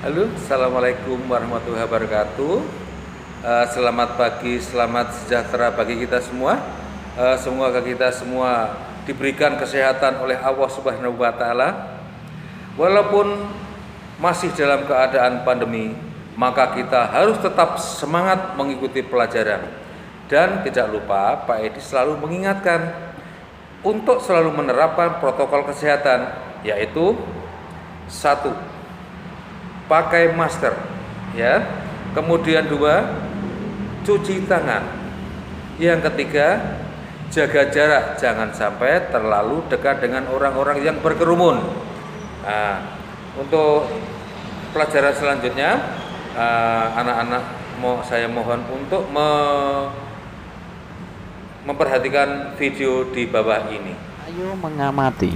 Halo, assalamualaikum warahmatullahi wabarakatuh. Selamat pagi, selamat sejahtera bagi kita semua. Semoga kita semua diberikan kesehatan oleh Allah Subhanahu wa Ta'ala. Walaupun masih dalam keadaan pandemi, maka kita harus tetap semangat mengikuti pelajaran. Dan tidak lupa, Pak Edi selalu mengingatkan untuk selalu menerapkan protokol kesehatan, yaitu satu, pakai masker, ya. Kemudian dua, cuci tangan. Yang ketiga, jaga jarak, jangan sampai terlalu dekat dengan orang-orang yang berkerumun. Nah, untuk pelajaran selanjutnya, anak-anak saya mohon untuk memperhatikan video di bawah ini. Ayo mengamati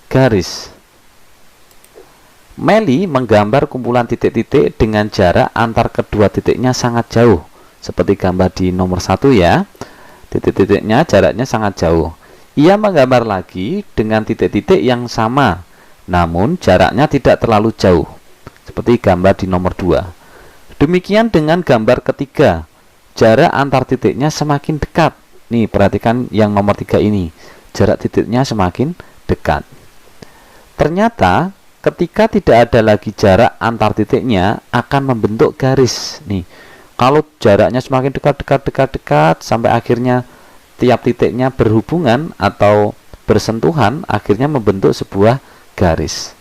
garis. Meli menggambar kumpulan titik-titik dengan jarak antar kedua titiknya sangat jauh. Seperti gambar di nomor 1 ya. Titik-titiknya jaraknya sangat jauh. Ia menggambar lagi dengan titik-titik yang sama, namun jaraknya tidak terlalu jauh. Seperti gambar di nomor 2. Demikian dengan gambar ketiga. Jarak antar titiknya semakin dekat. Nih, perhatikan yang nomor 3 ini. Jarak titiknya semakin dekat. Ternyata ketika tidak ada lagi jarak antar titiknya akan membentuk garis. Nih, kalau jaraknya semakin dekat sampai akhirnya tiap titiknya berhubungan atau bersentuhan, akhirnya membentuk sebuah garis.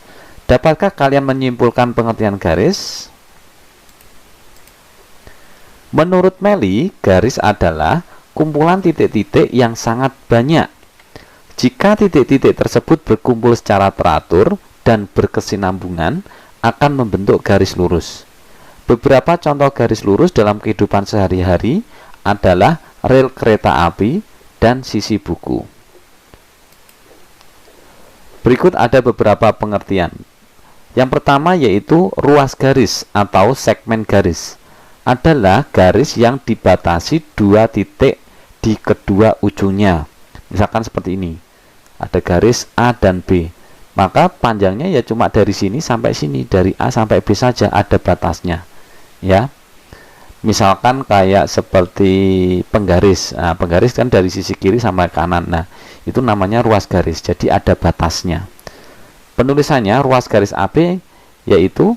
Dapatkah kalian menyimpulkan pengertian garis? Menurut Meli, garis adalah kumpulan titik-titik yang sangat banyak. Jika titik-titik tersebut berkumpul secara teratur dan berkesinambungan, akan membentuk garis lurus. Beberapa contoh garis lurus dalam kehidupan sehari-hari adalah rel kereta api dan sisi buku. Berikut ada beberapa pengertian. Yang pertama yaitu ruas garis atau segmen garis. Adalah garis yang dibatasi dua titik di kedua ujungnya. Misalkan seperti ini. Ada garis A dan B. Maka panjangnya ya cuma dari sini sampai sini, dari A sampai B saja, ada batasnya, ya. Misalkan kayak seperti penggaris. Nah, penggaris kan dari sisi kiri sampai kanan. Nah, itu namanya ruas garis. Jadi ada batasnya. Penulisannya ruas garis AB yaitu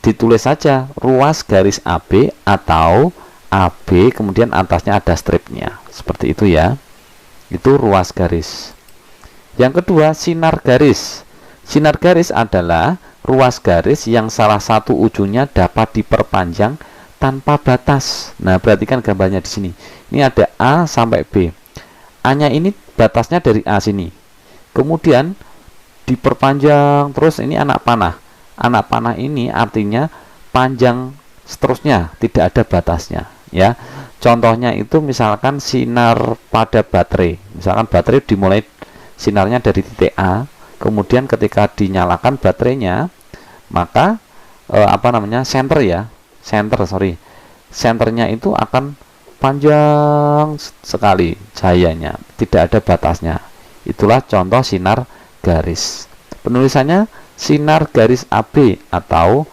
ditulis saja ruas garis AB atau AB kemudian atasnya ada stripnya. Seperti itu ya. Itu ruas garis. Yang kedua, sinar garis. Sinar garis adalah ruas garis yang salah satu ujungnya dapat diperpanjang tanpa batas. Nah, perhatikan gambarnya di sini. Ini ada A sampai B. A-nya ini batasnya dari A sini. Kemudian diperpanjang terus, ini anak panah. Anak panah ini artinya panjang seterusnya, tidak ada batasnya, ya. Contohnya itu misalkan sinar pada baterai. Misalkan baterai dimulai sinarnya dari titik A, kemudian ketika dinyalakan baterainya, maka senternya itu akan panjang sekali cahayanya, tidak ada batasnya. Itulah contoh sinar garis. Penulisannya sinar garis AB atau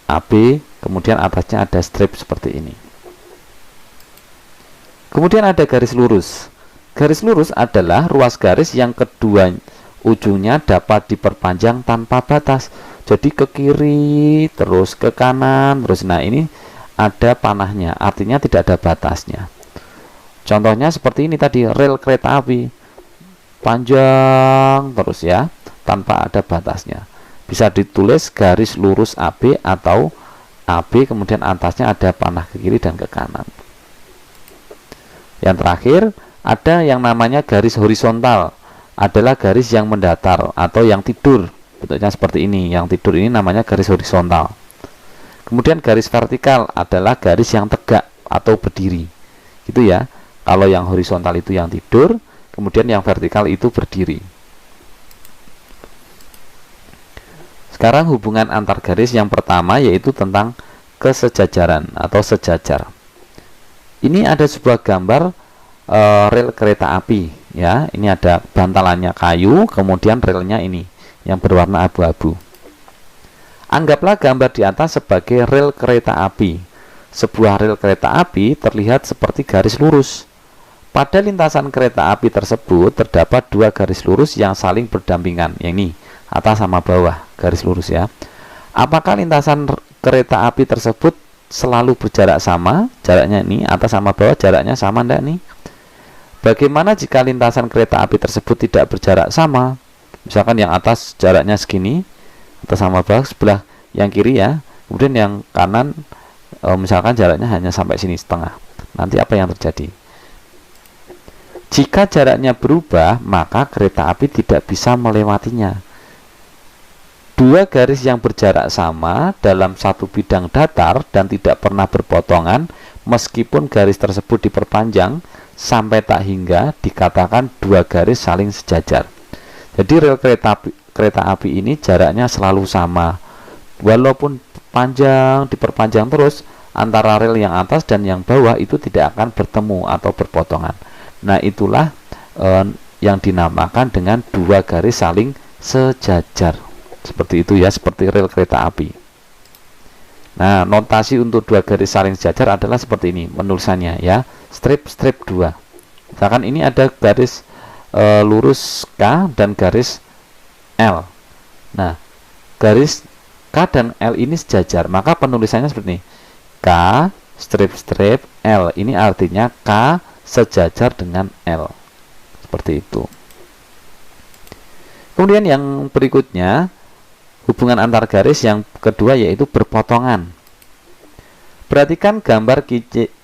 AB, kemudian atasnya ada strip seperti ini. Kemudian ada garis lurus. Garis lurus adalah ruas garis yang kedua ujungnya dapat diperpanjang tanpa batas. Jadi ke kiri, terus ke kanan, terus. Nah, ini ada panahnya, artinya tidak ada batasnya. Contohnya seperti ini tadi, rel kereta api. Panjang terus ya, tanpa ada batasnya. Bisa ditulis garis lurus AB atau AB kemudian atasnya ada panah ke kiri dan ke kanan. Yang terakhir, ada yang namanya garis horizontal, adalah garis yang mendatar atau yang tidur. Bentuknya seperti ini. Yang tidur ini namanya garis horizontal. Kemudian garis vertikal adalah garis yang tegak atau berdiri. Gitu ya. Kalau yang horizontal itu yang tidur, kemudian yang vertikal itu berdiri. Sekarang hubungan antar garis yang pertama yaitu tentang kesejajaran atau sejajar. Ini ada sebuah gambar rel kereta api ya. Ini ada bantalannya kayu, kemudian relnya ini yang berwarna abu-abu. Anggaplah gambar di atas sebagai rel kereta api. Sebuah rel kereta api terlihat seperti garis lurus. Pada lintasan kereta api tersebut terdapat dua garis lurus yang saling berdampingan. Yang ini, atas sama bawah, garis lurus ya. Apakah lintasan kereta api tersebut selalu berjarak sama? Jaraknya ini, atas sama bawah, jaraknya sama enggak nih? Bagaimana jika lintasan kereta api tersebut tidak berjarak sama? Misalkan yang atas jaraknya segini, atas sama bawah, sebelah yang kiri ya, kemudian yang kanan misalkan jaraknya hanya sampai sini setengah. Nanti apa yang terjadi? Jika jaraknya berubah, maka kereta api tidak bisa melewatinya. Dua garis yang berjarak sama dalam satu bidang datar dan tidak pernah berpotongan, meskipun garis tersebut diperpanjang sampai tak hingga, dikatakan dua garis saling sejajar. Jadi rel kereta api ini jaraknya selalu sama, walaupun panjang diperpanjang terus, antara rel yang atas dan yang bawah itu tidak akan bertemu atau berpotongan. Nah, itulah yang dinamakan dengan dua garis saling sejajar. Seperti itu ya, seperti rel kereta api. Nah, notasi untuk dua garis saling sejajar adalah seperti ini penulisannya ya, strip 2. Misalkan ini ada garis lurus K dan garis L. Nah, garis K dan L ini sejajar, maka penulisannya seperti ini, K strip L. Ini artinya K sejajar dengan L, seperti itu. Kemudian yang berikutnya, hubungan antar garis yang kedua yaitu berpotongan. Perhatikan gambar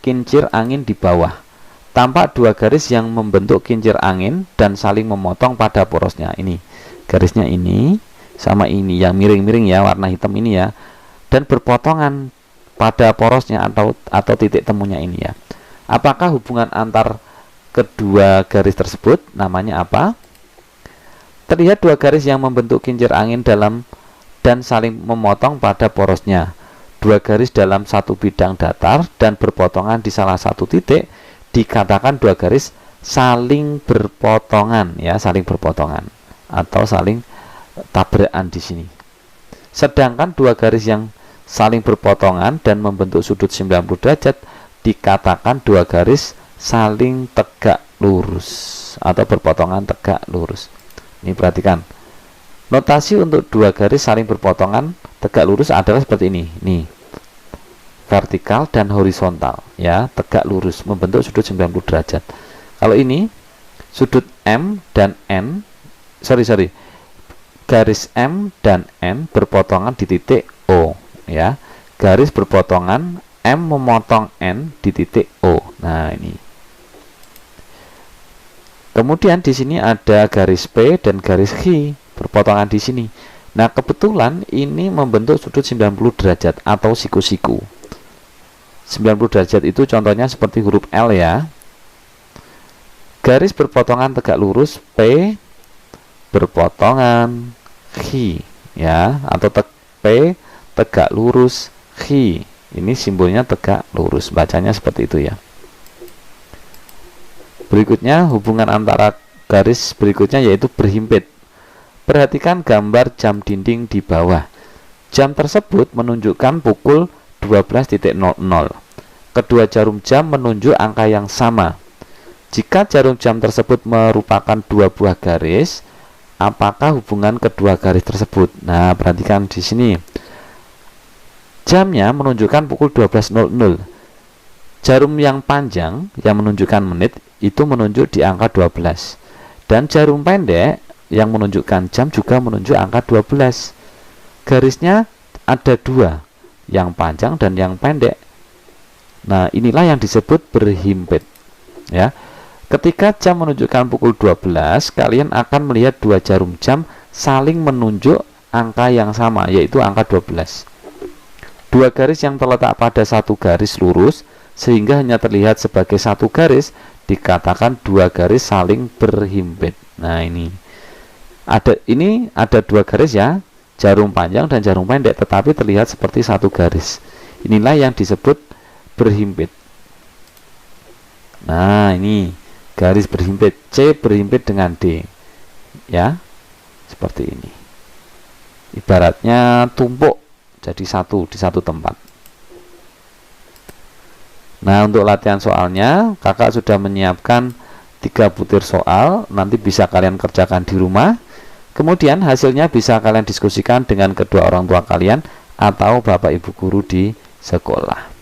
kincir angin di bawah. Tampak dua garis yang membentuk kincir angin dan saling memotong pada porosnya. Ini garisnya ini sama ini yang miring-miring ya, warna hitam ini ya, dan berpotongan pada porosnya atau titik temunya ini ya. Apakah hubungan antar kedua garis tersebut? Namanya apa? Terlihat dua garis yang membentuk kincir angin dalam dan saling memotong pada porosnya. Dua garis dalam satu bidang datar dan berpotongan di salah satu titik, dikatakan dua garis saling berpotongan ya, saling berpotongan atau saling tabrakan di sini. Sedangkan dua garis yang saling berpotongan dan membentuk sudut 90 derajat dikatakan dua garis saling tegak lurus atau berpotongan tegak lurus. Ini perhatikan, notasi untuk dua garis saling berpotongan tegak lurus adalah seperti ini. Nih, vertikal dan horizontal ya, tegak lurus membentuk sudut 90 derajat. Kalau ini sudut M dan N, garis M dan N berpotongan di titik O ya. Garis berpotongan M memotong N di titik O. Nah, ini. Kemudian di sini ada garis P dan garis Q berpotongan di sini. Nah, kebetulan ini membentuk sudut 90 derajat atau siku-siku. 90 derajat itu contohnya seperti huruf L ya. Garis berpotongan tegak lurus P berpotongan Q ya, atau P tegak lurus Q. Ini simbolnya tegak lurus, bacanya seperti itu ya. Berikutnya hubungan antara garis berikutnya yaitu berhimpit. Perhatikan gambar jam dinding di bawah. Jam tersebut menunjukkan pukul 12.00. Kedua jarum jam menunjuk angka yang sama. Jika jarum jam tersebut merupakan dua buah garis, apakah hubungan kedua garis tersebut? Nah, perhatikan di sini. Jamnya menunjukkan pukul 12.00. Jarum yang panjang yang menunjukkan menit itu menunjuk di angka 12. Dan jarum pendek yang menunjukkan jam juga menunjuk angka 12. Garisnya ada dua, yang panjang dan yang pendek. Nah, inilah yang disebut berhimpit ya. Ketika jam menunjukkan pukul 12, kalian akan melihat dua jarum jam saling menunjuk angka yang sama, yaitu angka 12. Dua garis yang terletak pada satu garis lurus sehingga hanya terlihat sebagai satu garis dikatakan dua garis saling berhimpit. Nah, ini ada dua garis ya, jarum panjang dan jarum pendek, tetapi terlihat seperti satu garis. Inilah yang disebut berhimpit. Nah, ini garis berhimpit, C berhimpit dengan D ya, seperti ini. Ibaratnya tumpuk Jadi di satu tempat. Nah, untuk latihan soalnya, kakak sudah menyiapkan 3 butir soal, nanti bisa kalian kerjakan di rumah. Kemudian hasilnya bisa kalian diskusikan dengan kedua orang tua kalian atau bapak ibu guru di sekolah.